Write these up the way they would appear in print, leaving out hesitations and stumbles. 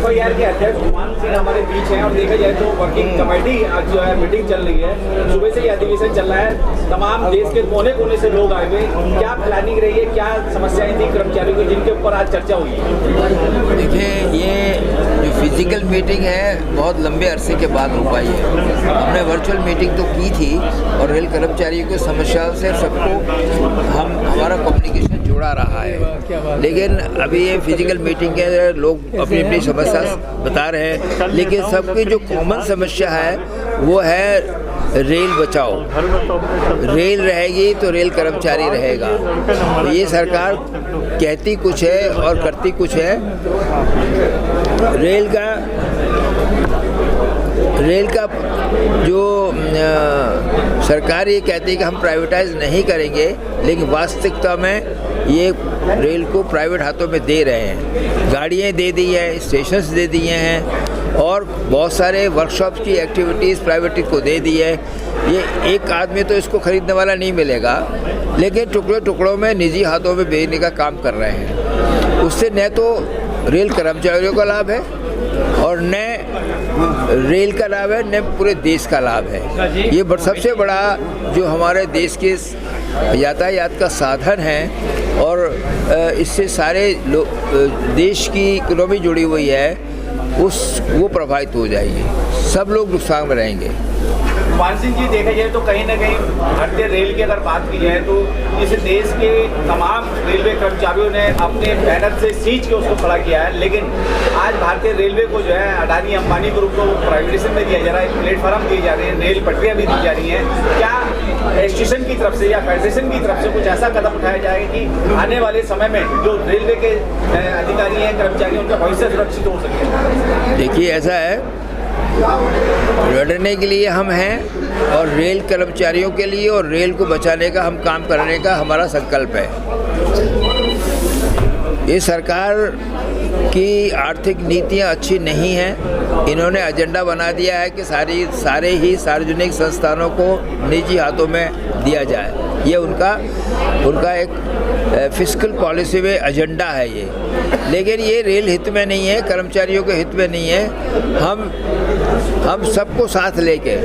FIR के अध्यक्ष गुमान सिंह हमारे बीच हैं और देखा जाए तो वर्किंग कमेटी आज जो है मीटिंग चल रही है, सुबह से ये अधिवेशन चल रहा है, तमाम देश के कोने कोने से लोग आए हुए। क्या प्लानिंग रही है, क्या समस्याएं थी कर्मचारियों की जिनके ऊपर आज चर्चा हुई है? देखिए, ये जो फिजिकल मीटिंग है बहुत लंबे अरसे के बाद हो पाई है। हमने वर्चुअल मीटिंग तो की थी और रेल कर्मचारियों की समस्याओं से सबको हमारा कम्युनिकेशन जुड़ा रहा है, लेकिन अभी ये फिजिकल मीटिंग के लोग अपनी अपनी समस्या बता रहे हैं, लेकिन सबकी जो कॉमन समस्या है वो है रेल बचाओ। रेल रहेगी तो रेल कर्मचारी रहेगा। तो ये सरकार कहती कुछ है और करती कुछ है। रेल का जो सरकार ये कहती है कि हम प्राइवेटाइज नहीं करेंगे, लेकिन वास्तविकता में ये रेल को प्राइवेट हाथों में दे रहे हैं। गाड़ियाँ दे दी हैं, स्टेशंस दे दिए हैं और बहुत सारे वर्कशॉप्स की एक्टिविटीज़ प्राइवेट को दे दी है। ये एक आदमी तो इसको खरीदने वाला नहीं मिलेगा, लेकिन टुकड़ों टुकड़ों में निजी हाथों में भेजने का काम कर रहे हैं। उससे न तो रेल कर्मचारियों का लाभ है और न रेल का लाभ है, न पूरे देश का लाभ है। ये सबसे बड़ा जो हमारे देश के यातायात का साधन है और इससे सारे देश की इकोनॉमी जुड़ी हुई है, वो प्रभावित हो जाएगी। सब लोग नुकसान में रहेंगे। गुमान सिंह जी, देखा जाए तो कहीं ना कहीं भारतीय रेल की अगर बात की जाए तो इस देश के तमाम रेलवे कर्मचारियों ने अपने बैनर से सींच के उसको खड़ा किया है, लेकिन आज भारतीय रेलवे को जो है अडानी अंबानी ग्रुप को प्राइवेटाइजेशन में दिया जा रहा है, प्लेटफार्म दिए जा रहे हैं, रेल पटरियाँ भी दी जा रही हैं। क्या स्टेशन की तरफ से या फेडरेशन की तरफ से कुछ ऐसा कदम उठाया जाएगा कि आने वाले समय में जो रेलवे के अधिकारी हैं, कर्मचारी हैं, उनका भविष्य सुरक्षित हो सके? देखिए, ऐसा है, लड़ने के लिए हम हैं और रेल कर्मचारियों के लिए और रेल को बचाने का हम काम करने का हमारा संकल्प है। ये सरकार की आर्थिक नीतियाँ अच्छी नहीं हैं। इन्होंने एजेंडा बना दिया है कि सारे ही सार्वजनिक संस्थानों को निजी हाथों में दिया जाए। ये उनका एक फिस्कल पॉलिसी में एजेंडा है ये, लेकिन ये रेल हित में नहीं है, कर्मचारियों के हित में नहीं है। हम सबको साथ लेके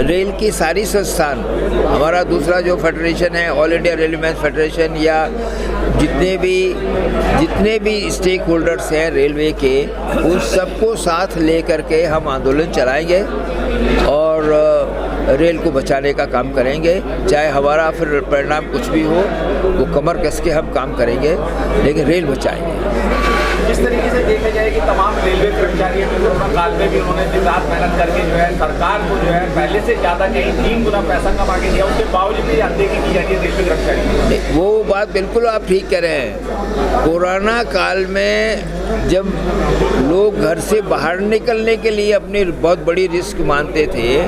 रेल की सारी संस्थान, हमारा दूसरा जो फेडरेशन है ऑल इंडिया रेलवेमैन फेडरेशन, या जितने भी स्टेक होल्डर्स हैं रेलवे के, उन सबको साथ लेकर के हम आंदोलन चलाएंगे और रेल को बचाने का काम करेंगे। चाहे हमारा फिर परिणाम कुछ भी हो, वो कमर कस के हम काम करेंगे, लेकिन रेल बचाएंगे। जिस तरीके से देखा जाए कि तमाम रेलवे कर्मचारी कोरोना काल में भी उन्होंने दिन रात मेहनत करके जो है सरकार को जो है पहले से ज़्यादा कहीं 3 गुना पैसा कमा के दिया, उसके बावजूद भी अनदेखी की जाती है रेलवे कर्मचारी। वो बात बिल्कुल आप ठीक कह रहे हैं। कोरोना काल में जब लोग घर से बाहर निकलने के लिए अपनी बहुत बड़ी रिस्क मानते थे,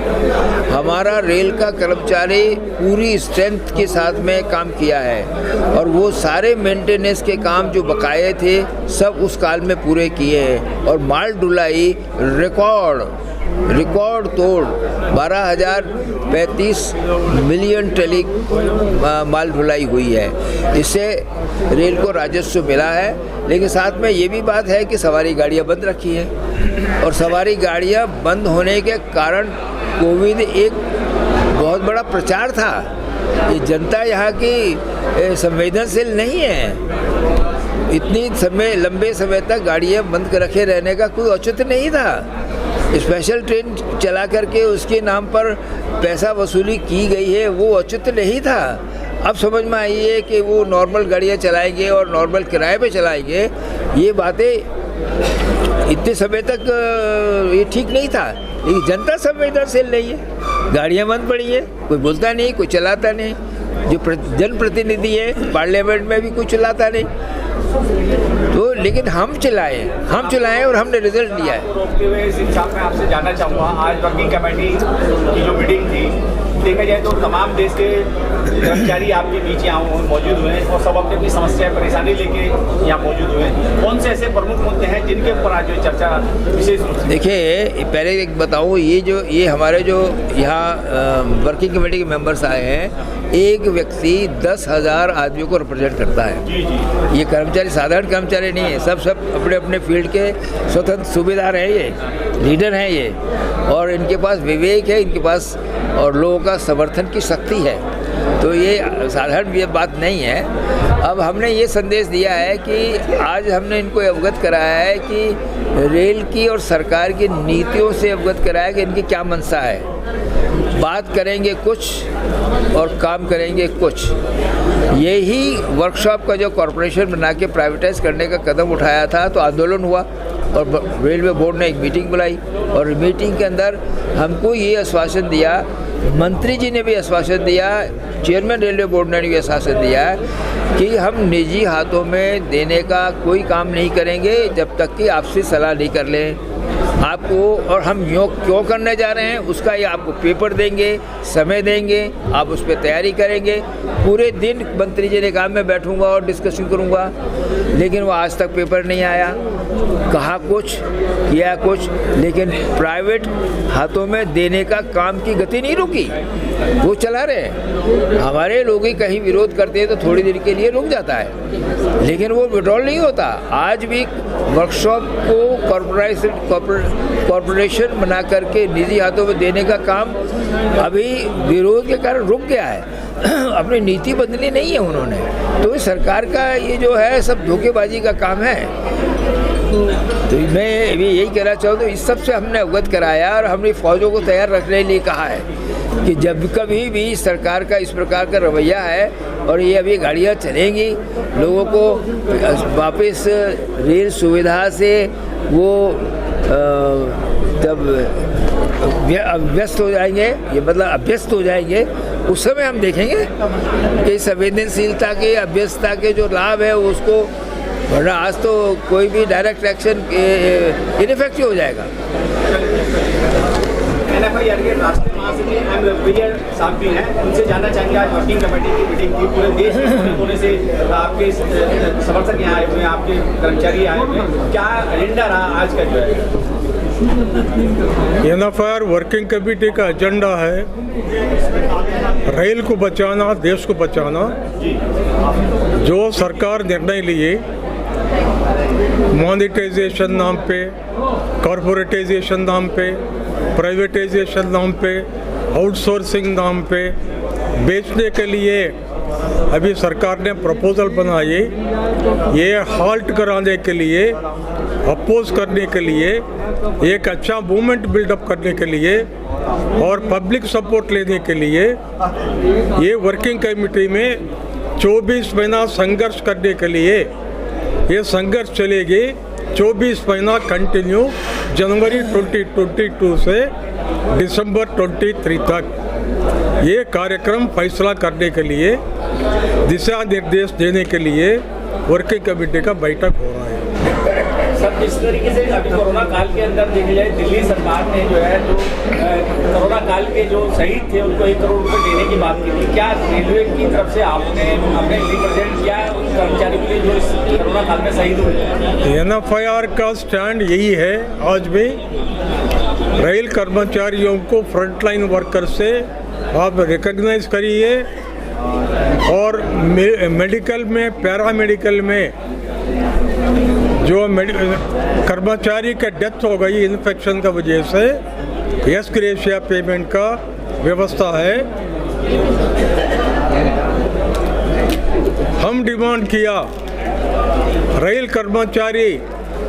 हमारा रेल का कर्मचारी पूरी स्ट्रेंथ के साथ में काम किया है और वो सारे मेंटेनेंस के काम जो बकाये थे सब उस काल में पूरे किए हैं और माल ढुलाई रिकॉर्ड तोड़ 12,035 मिलियन ट्रॉली माल ढुलाई हुई है। इससे रेल को राजस्व मिला है, लेकिन साथ में ये भी बात है कि सवारी गाड़ियाँ बंद रखी हैं और सवारी गाड़ियाँ बंद होने के कारण कोविड एक बहुत बड़ा प्रचार था। ये जनता यहाँ की संवेदनशील नहीं है। इतनी लंबे समय तक गाड़ियाँ बंद रखे रहने का कोई औचित्य नहीं था। स्पेशल ट्रेन चला करके उसके नाम पर पैसा वसूली की गई है, वो औचित्य नहीं था। अब समझ में आई है कि वो नॉर्मल गाड़ियाँ चलाएंगे और नॉर्मल किराए पे चलाएंगे। ये बातें इतने समय तक ये ठीक नहीं था, लेकिन जनता संवेदनशील नहीं है। गाड़ियाँ बंद पड़ी हैं, कोई बोलता नहीं, कोई चलाता नहीं। जो जनप्रतिनिधि है पार्लियामेंट में भी कोई चलाता नहीं, तो लेकिन हम चलाएं और हमने रिजल्ट लिया है। रोकते हुए मैं आपसे जानना चाहूँगा, आज वर्किंग कमेटी की जो मीटिंग थी देखा जाए तो तमाम देश के कर्मचारी आपके बीच यहाँ मौजूद हुए हैं और सब अपनी अपनी समस्या परेशानी लेके यहाँ मौजूद हुए हैं। कौन से ऐसे प्रमुख मुद्दे हैं जिनके ऊपर आज जो चर्चा विशेष रूप से? देखिए, पहले एक बताऊँ, ये हमारे जो यहाँ वर्किंग कमेटी के मेंबर्स आए हैं, एक व्यक्ति 10,000 आदमियों को रिप्रेजेंट करता है। जी जी। ये कर्मचारी साधारण कर्मचारी नहीं है, सब अपने अपने फील्ड के स्वतंत्र सूबेदार हैं, ये लीडर हैं ये, और इनके पास विवेक है, इनके पास और लोगों का समर्थन की शक्ति है। तो ये साधारण ये बात नहीं है। अब हमने ये संदेश दिया है कि आज हमने इनको अवगत कराया है कि रेल की और सरकार की नीतियों से अवगत कराया कि इनकी क्या मंशा है। बात करेंगे कुछ और काम करेंगे कुछ। यही वर्कशॉप का जो कॉरपोरेशन बना के प्राइवेटाइज करने का कदम उठाया था, तो आंदोलन हुआ और रेलवे बोर्ड ने एक मीटिंग बुलाई और मीटिंग के अंदर हमको ये आश्वासन दिया, मंत्री जी ने भी आश्वासन दिया, चेयरमैन रेलवे बोर्ड ने भी आश्वासन दिया कि हम निजी हाथों में देने का कोई काम नहीं करेंगे जब तक कि आपसे सलाह नहीं कर लें आपको, और हम यूँ क्यों करने जा रहे हैं उसका ये आपको पेपर देंगे, समय देंगे, आप उस पर तैयारी करेंगे। पूरे दिन मंत्री जी ने कहा मैं बैठूंगा और डिस्कशन करूंगा, लेकिन वो आज तक पेपर नहीं आया। कहा कुछ किया कुछ, लेकिन प्राइवेट हाथों में देने का काम की गति नहीं रुकी, वो चला रहे हैं। हमारे लोग ही कहीं विरोध करते हैं तो थोड़ी देर के लिए रुक जाता है, लेकिन वो विड्रॉल नहीं होता। आज भी वर्कशॉप को कॉरपोरेशन बना करके निजी हाथों में देने का काम अभी विरोध के कारण रुक गया है। अपनी नीति बदली नहीं है उन्होंने, तो इस सरकार का ये जो है सब धोखेबाजी का काम है। तो मैं भी यही कहना चाहूँ, तो इस सब से हमने अवगत कराया और हमने फौजों को तैयार रखने के लिए कहा है कि जब कभी भी सरकार का इस प्रकार का रवैया है और ये अभी गाड़ियाँ चलेंगी, लोगों को वापस रेल सुविधा से वो जब व्यस्त हो जाएंगे, ये मतलब अभ्यस्त हो जाएंगे, उस समय हम देखेंगे कि संवेदनशीलता के अभ्यस्तता के जो लाभ है उसको, वरना आज तो कोई भी डायरेक्ट एक्शन इनइफेक्टिव हो जाएगा। NFIR के राष्ट्रीय महासचिव एम रघुवीर साहब भी हैं, उनसे जानना चाहेंगे आज वर्किंग कमेटी की मीटिंग थी, पूरे देश में कोने से आपके समर्थक यहाँ आए हुए हैं, आपके कर्मचारी आए हुए हैं, क्या एजेंडा रहा आज का जो है? NFIR वर्किंग कमेटी का एजेंडा है रेल को बचाना, देश को बचाना। जो सरकार निर्णय लिए मॉनिटाइजेशन नाम पे, कॉर्पोरेटाइजेशन नाम पे, प्राइवेटाइजेशन नाम पे, आउटसोर्सिंग नाम पे बेचने के लिए अभी सरकार ने प्रपोजल बनाए, ये हाल्ट कराने के लिए, अपोज करने के लिए, एक अच्छा मूवमेंट बिल्डअप करने के लिए और पब्लिक सपोर्ट लेने के लिए ये वर्किंग कमेटी में 24 महीना संघर्ष करने के लिए ये संघर्ष चलेगी। 24 महीना कंटिन्यू, जनवरी 2022 से दिसंबर 23 तक ये कार्यक्रम फैसला करने के लिए, दिशा निर्देश देने के लिए वर्किंग कमेटी का बैठक हो रहा है। सर, इस तरीके से अभी कोरोना काल के अंदर देखा जाए, दिल्ली सरकार ने जो है तो कोरोना काल के जो शहीद थे उनको 1 करोड़ रुपए देने की बात की थी। क्या रेलवे की तरफ से आपने अपने रिप्रेजेंट किया उन कर्मचारियों के लिए जो इस कोरोना काल में शहीद हुए? NFIR का स्टैंड यही है, आज भी रेल कर्मचारियों को फ्रंटलाइन वर्कर से आप रिकॉग्नाइज करिए और मेडिकल में, पैरामेडिकल में जो कर्मचारी का डेथ हो गई इन्फेक्शन का वजह से, एक्स ग्रेशिया पेमेंट का व्यवस्था है। हम डिमांड किया रेल कर्मचारी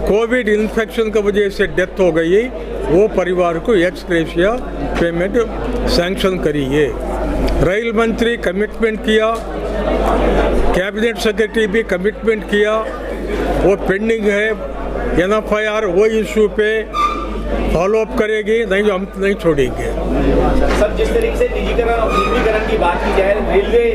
कोविड इन्फेक्शन की वजह से डेथ हो गई, वो परिवार को एक्स ग्रेशिया पेमेंट सैंक्शन करिए। रेल मंत्री कमिटमेंट किया, कैबिनेट सेक्रेटरी भी कमिटमेंट किया, वो पेंडिंग है। NFIR वो इशू पे फॉलो अप करेगी, नहीं हम नहीं छोड़ेंगे। सब जिस तरीके से निजीकरण और निजीकरण की बात की जाए, रेलवे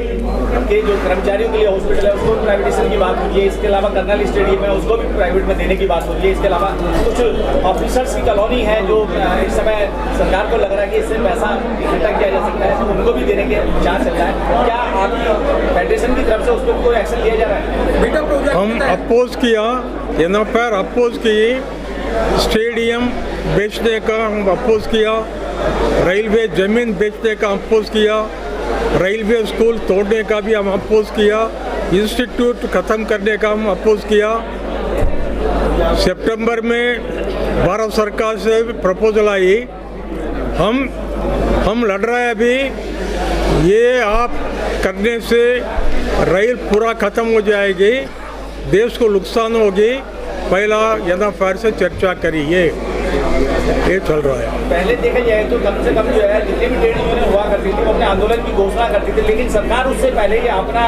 के जो कर्मचारियों के लिए हॉस्पिटल है उसको प्राइवेटाइजेशन की बात हुई है, इसके अलावा कर्नल स्टेडियम है उसको भी प्राइवेट में देने की बात हुई है, इसके अलावा कुछ ऑफिसर्स की कॉलोनी है जो इस समय सरकार को लग रहा है कि इससे पैसा इकट्ठा किया जा सकता है, तो उनको भी देने के चांस चल रहा है। क्या आपकी फेडरेशन की तरफ से उस पर कोई एक्शन लिया जा रहा है? हम अपोज किया, एनएफआईआर अपोज की, स्टेडियम बेचने का हम अपोज किया, रेलवे ज़मीन बेचने का अपोज किया, रेलवे स्कूल तोड़ने का भी हम अपोज किया, इंस्टीट्यूट ख़त्म करने का हम अपोज किया। सितंबर में भारत सरकार से प्रपोजल आई, हम लड़ रहे हैं अभी, ये आप करने से रेल पूरा ख़त्म हो जाएगी, देश को नुकसान होगी, पहला एनएफआईआर से चर्चा करिए, ये चल रहा है। पहले देखा जाए तो कम से कम जो है जितने भी ट्रेड यूनियन हुआ करती थी वो अपने आंदोलन की घोषणा करती थी, लेकिन सरकार उससे पहले ही अपना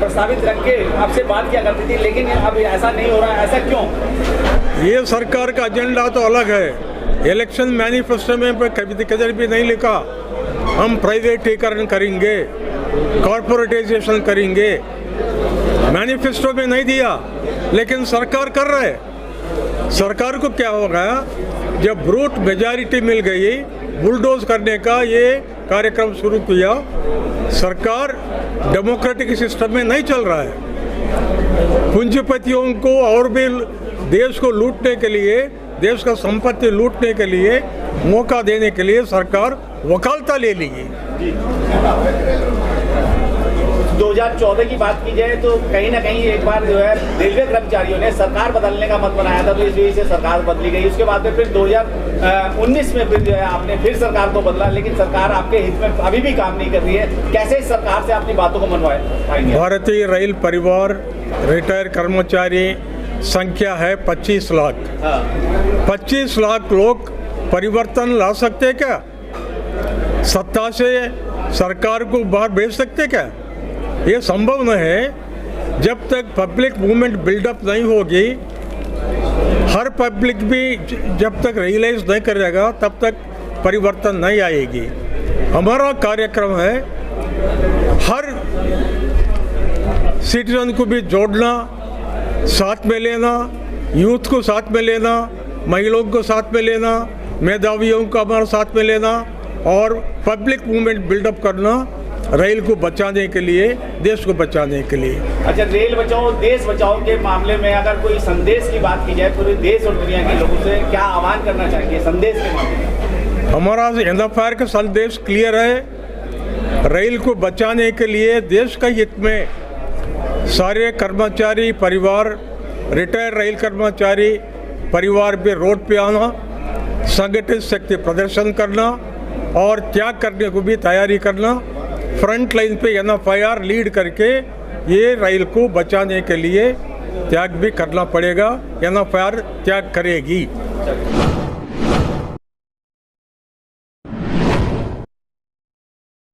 प्रस्तावित रख के आपसे बात किया करती थी, लेकिन अब ऐसा नहीं हो रहा है, ऐसा क्यों? ये सरकार का एजेंडा तो अलग है। इलेक्शन मैनिफेस्टो में कभी भी नहीं लिखा हम प्राइवेटीकरण करेंगे, कॉर्पोरेटाइजेशन करेंगे, मैनिफेस्टो में नहीं दिया, लेकिन सरकार कर रहे है। सरकार को क्या होगा जब ब्रूट मेजॉरिटी मिल गई, बुलडोज करने का ये कार्यक्रम शुरू किया। सरकार डेमोक्रेटिक सिस्टम में नहीं चल रहा है, पूंजीपतियों को और भी देश को लूटने के लिए, देश का संपत्ति लूटने के लिए मौका देने के लिए सरकार वकालता ले ली। 2014 की बात की जाए तो कहीं ना कहीं एक बार जो है रेलवे कर्मचारियों ने सरकार बदलने का मत बनाया था, तो इस वजह से सरकार बदली गई। उसके बाद में फिर 2019 में फिर जो है आपने फिर सरकार को बदला, लेकिन सरकार आपके हित में अभी भी काम नहीं कर रही है। कैसे इस सरकार से अपनी बातों को मनवाएंगे? भारतीय रेल परिवार रिटायर कर्मचारी संख्या है 25 लाख। 25 लाख लोग परिवर्तन ला सकते क्या? सत्ता से सरकार को बाहर भेज सकते क्या? ये संभव नहीं है। जब तक पब्लिक मूवमेंट बिल्डअप नहीं होगी, हर पब्लिक भी जब तक रियलाइज नहीं करेगा तब तक परिवर्तन नहीं आएगी। हमारा कार्यक्रम है हर सिटीजन को भी जोड़ना, साथ में लेना, यूथ को साथ में लेना, महिलाओं को साथ में लेना, मेधावियों को हमारे साथ में लेना और पब्लिक मूवमेंट बिल्डअप करना, रेल को बचाने के लिए, देश को बचाने के लिए। अच्छा, रेल बचाओ देश बचाओ के मामले में अगर कोई संदेश की बात की जाए पूरे देश और दुनिया के लोगों से क्या आह्वान करना चाहेंगे संदेश के मामले में? हमारा एनएफआईआर का संदेश क्लियर है। रेल को बचाने के लिए देश का हित में सारे कर्मचारी परिवार, रिटायर्ड रेल कर्मचारी परिवार भी रोड पे आना, संगठित शक्ति प्रदर्शन करना और त्याग करने को भी तैयारी करना। फ्रंट लाइन पे एनएफआईआर लीड करके ये रेल को बचाने के लिए त्याग भी करना पड़ेगा। एनएफआईआर त्याग करेगी।